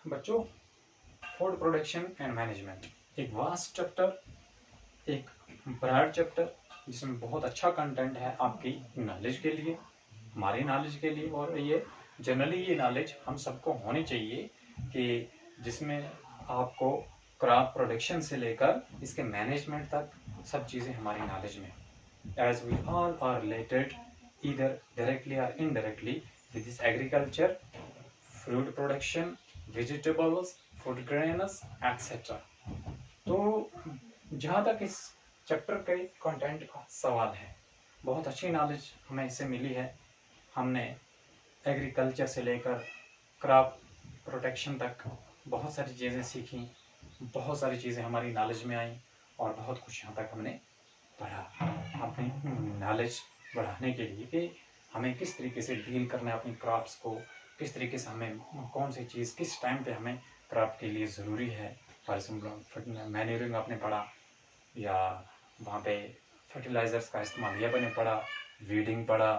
बच्चों, food production and management एक vast chapter, एक ब्रॉड चैप्टर जिसमें बहुत अच्छा कंटेंट है आपकी नॉलेज के लिए, हमारी नॉलेज के लिए। और ये जनरली ये नॉलेज हम सबको होनी चाहिए कि जिसमें आपको क्रॉप प्रोडक्शन से लेकर इसके मैनेजमेंट तक सब चीज़ें हमारी नॉलेज में, as we all are related either directly or indirectly with this agriculture, fruit production, vegetables, food grains, etc. तो जहाँ तक इस चैप्टर के कंटेंट का सवाल है, बहुत अच्छी नॉलेज हमें इससे मिली है। हमने एग्रीकल्चर से लेकर क्रॉप प्रोटेक्शन तक बहुत सारी चीज़ें सीखी, बहुत सारी चीज़ें हमारी नॉलेज में आई और बहुत कुछ यहाँ तक हमने पढ़ा अपनी नॉलेज बढ़ाने के लिए कि हमें किस तरीके से डील करना है अपनी क्रॉप्स को, किस तरीके से हमें कौन सी चीज़ किस टाइम पे हमें क्रॉप के लिए ज़रूरी है। फॉर एग्जाम्पल मैन्यूरिंग आपने पढ़ा, या वहाँ पे फर्टिलाइज़र्स का इस्तेमाल ये आपने पढ़ा, वीडिंग पढ़ा,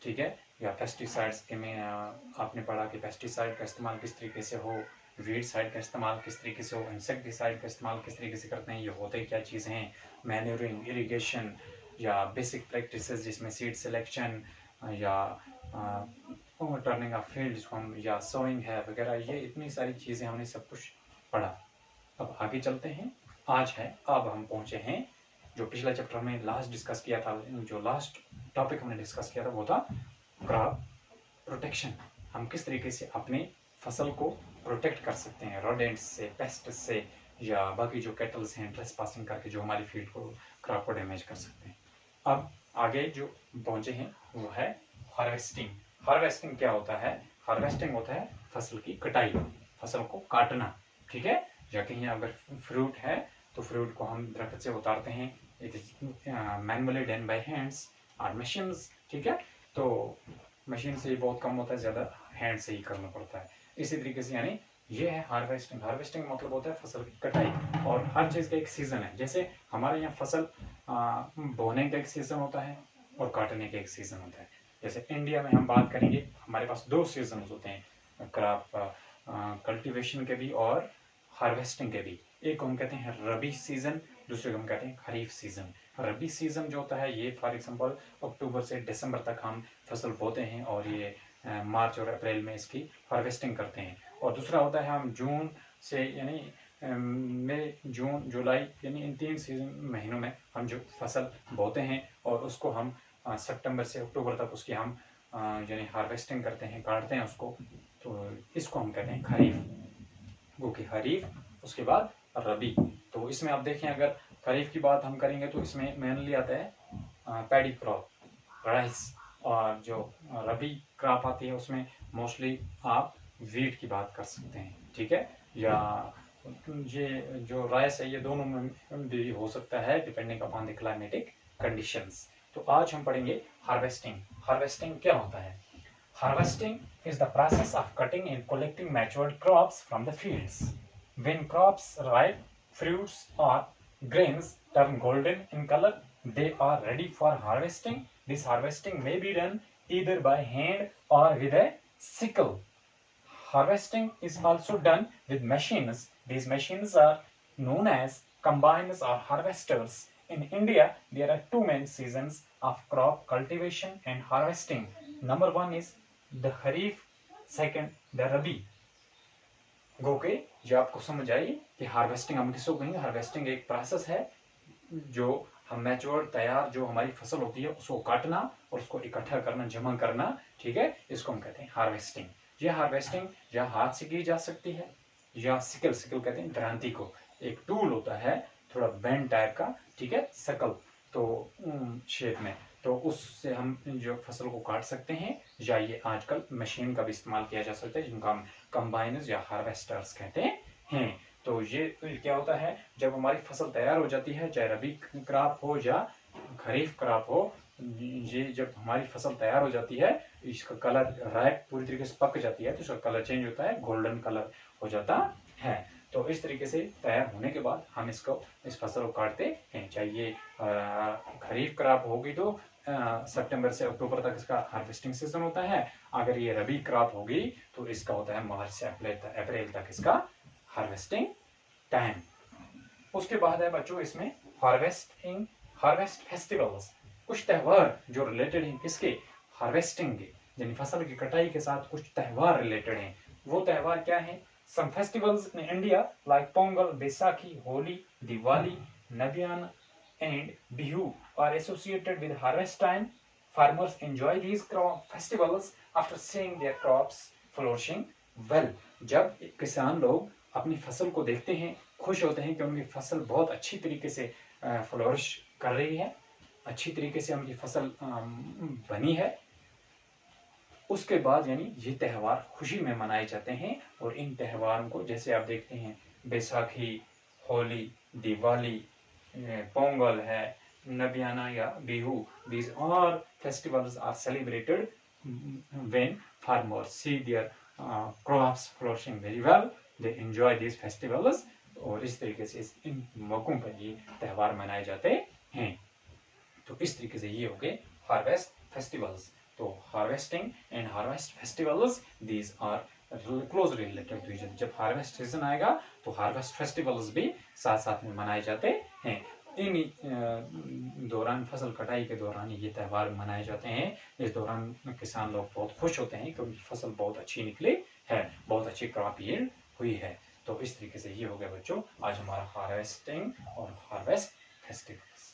ठीक है, या पेस्टिसाइड्स के में आपने पढ़ा कि पेस्टिसाइड का इस्तेमाल किस तरीके से हो, वीड साइड का इस्तेमाल किस तरीके से हो, इंसेक्टिसाइड का इस्तेमाल किस तरीके से करते हैं, ये होते क्या चीज़ें हैं, मैन्यूरिंग, इरिगेशन, या बेसिक प्रैक्टिसेस जिसमें सीड सिलेक्शन या टर्निंग ऑफ फील्ड जिसको हम, या सोइंग है वगैरह, ये इतनी सारी चीज़ें हमने सब कुछ पढ़ा। अब आगे चलते हैं। आज है, अब हम पहुँचे हैं जो पिछला चैप्टर हमने लास्ट डिस्कस किया था, जो लास्ट टॉपिक हमने डिस्कस किया था वो था क्रॉप प्रोटेक्शन। हम किस तरीके से अपनी फसल को प्रोटेक्ट कर सकते हैं रोडेंट्स से, पेस्ट से, या बाकी जो कैटल्स हैं ट्रेस पासिंग करके जो हमारी फील्ड को, क्रॉप को डैमेज कर सकते हैं। अब आगे जो पहुंचे हैं वो है हार्वेस्टिंग। हार्वेस्टिंग क्या होता है? हार्वेस्टिंग होता है फसल की कटाई, फसल को काटना, ठीक है। या कहीं अगर फ्रूट है तो फ्रूट को हम दरख्त से उतारते हैं, it is manually done by hands और मशीन्स, ठीक है। तो मशीन से बहुत कम होता है, ज़्यादा हैंड से ही करना पड़ता है। इसी तरीके से यानी ये है हार्वेस्टिंग। हार्वेस्टिंग मतलब होता है फसल की कटाई, और हर चीज़ का एक सीज़न है। जैसे हमारे यहाँ फसल बोने का एक सीज़न होता है और काटने का एक सीज़न होता है। जैसे इंडिया में हम बात करेंगे, हमारे पास दो सीजन होते हैं क्रॉप कल्टीवेशन के भी और हार्वेस्टिंग के भी। एक को हम कहते हैं रबी सीजन, दूसरे को हम कहते हैं खरीफ सीजन। रबी सीजन जो होता है ये फॉर एग्जांपल अक्टूबर से दिसंबर तक हम फसल बोते हैं और ये मार्च और अप्रैल में इसकी हार्वेस्टिंग करते हैं। और दूसरा होता है हम जून से यानी मई, जून, जुलाई, यानी इन 3 सीजन महीनों में हम जो फसल बोते हैं और उसको हम सितंबर से अक्टूबर तक उसकी हम यानी हार्वेस्टिंग करते हैं, काटते हैं उसको। तो इसको हम कहते हैं खरीफ, वो कि खरीफ, उसके बाद रबी। तो इसमें आप देखें, अगर खरीफ की बात हम करेंगे तो इसमें मेनली आता है पैडी क्रॉप, राइस, और जो रबी क्रॉप आती है उसमें मोस्टली आप वीट की बात कर सकते हैं, ठीक है। या ये जो राइस है ये दोनों में भी हो सकता है depending upon the climatic conditions. तो आज हम पढ़ेंगे हार्वेस्टिंग। हार्वेस्टिंग क्या होता है? Harvesting is the process of cutting and collecting matured crops from the fields. When crops ripe, fruits or grains turn golden in color, they are ready for harvesting. This harvesting may be done either by hand or with a sickle. Harvesting is also done with machines. These machines are known as combines or harvesters. In India, there are two main seasons of crop cultivation and harvesting. Number one is the kharif, second the rabi. गो के जो आपको समझ आई कि harvesting हम किसको कहेंगे? Harvesting एक प्रोसेस है जो हम मैच्योर तैयार जो हमारी फसल होती है उसको काटना और उसको इकट्ठा करना, जमा करना, ठीक है, इसको हम कहते हैं हार्वेस्टिंग। ये हार्वेस्टिंग या हाथ से की जा सकती है या सिकल, सिकल कहते हैं क्रांति को, एक टूल होता है थोड़ा बेंड टाइप का, ठीक है, सकल, तो शेप में, तो उससे हम जो फसल को काट सकते हैं। या ये आजकल मशीन का भी इस्तेमाल किया जा सकता है जिनको हम कंबाइनर्स या हार्वेस्टर्स कहते हैं। तो ये क्या होता है, जब हमारी फसल तैयार हो जाती है, चाहे रबी क्रॉप हो या खरीफ क्रॉप हो, ये जब हमारी फसल तैयार हो जाती है, इसका कलर राइप पूरी तरीके से पक जाती है तो इसका कलर चेंज होता है, गोल्डन कलर हो जाता है। तो इस तरीके से तैयार होने के बाद हम इस फसल को काटते हैं। चाहे ये खरीफ क्रॉप होगी तो सितंबर से अक्टूबर तक इसका हार्वेस्टिंग सीजन होता है। अगर ये रबी क्रॉप होगी तो इसका होता है मार्च से अप्रैल तक इसका हार्वेस्टिंग टाइम। उसके बाद है बच्चों इसमें हार्वेस्ट फेस्टिवल्स, कुछ त्यौहार जो रिलेटेड हैं किसके, हार्वेस्टिंग के, यानी फसल की कटाई के साथ कुछ त्यौहार रिलेटेड हैं। वो त्यौहार क्या है? Some festivals in India like Pongal, Baisakhi, Holi, Diwali, नबियाना and Bihu are associated with harvest time. Farmers enjoy these festivals after seeing their crops flourishing well. जब किसान लोग अपनी फसल को देखते हैं, खुश होते हैं कि उनकी फसल बहुत अच्छी तरीके से फ्लोरिश कर रही है, अच्छी तरीके से उनकी फसल बनी है, उसके बाद यानी ये त्यौहार खुशी में मनाए जाते हैं। और इन त्योहारों को जैसे आप देखते हैं बैसाखी, होली, दिवाली, पोंगल है, नबियाना या Bihu, these all festivals are celebrated when farmers see their crops flourishing very well. They enjoy these festivals. और इस तरीके से इन मौकों पर ये त्यौहार मनाए जाते हैं। तो इस तरीके से ये हो गए हार्वेस्ट फेस्टिवल्स। तो harvesting and harvest festivals these are close related to each other. जब हार्वेस्ट सीजन आएगा तो हार्वेस्ट फेस्टिवल्स भी साथ साथ में मनाए जाते हैं। इन दौरान फसल कटाई के दौरान ये त्यौहार मनाए जाते हैं। इस दौरान किसान लोग बहुत खुश होते हैं कि उनकी फसल बहुत अच्छी निकली है, बहुत अच्छी क्रॉप यील्ड हुई है। तो इस तरीके से ये हो गया बच्चों आज हमारा हार्वेस्टिंग और हार्वेस्ट फेस्टिवल्स।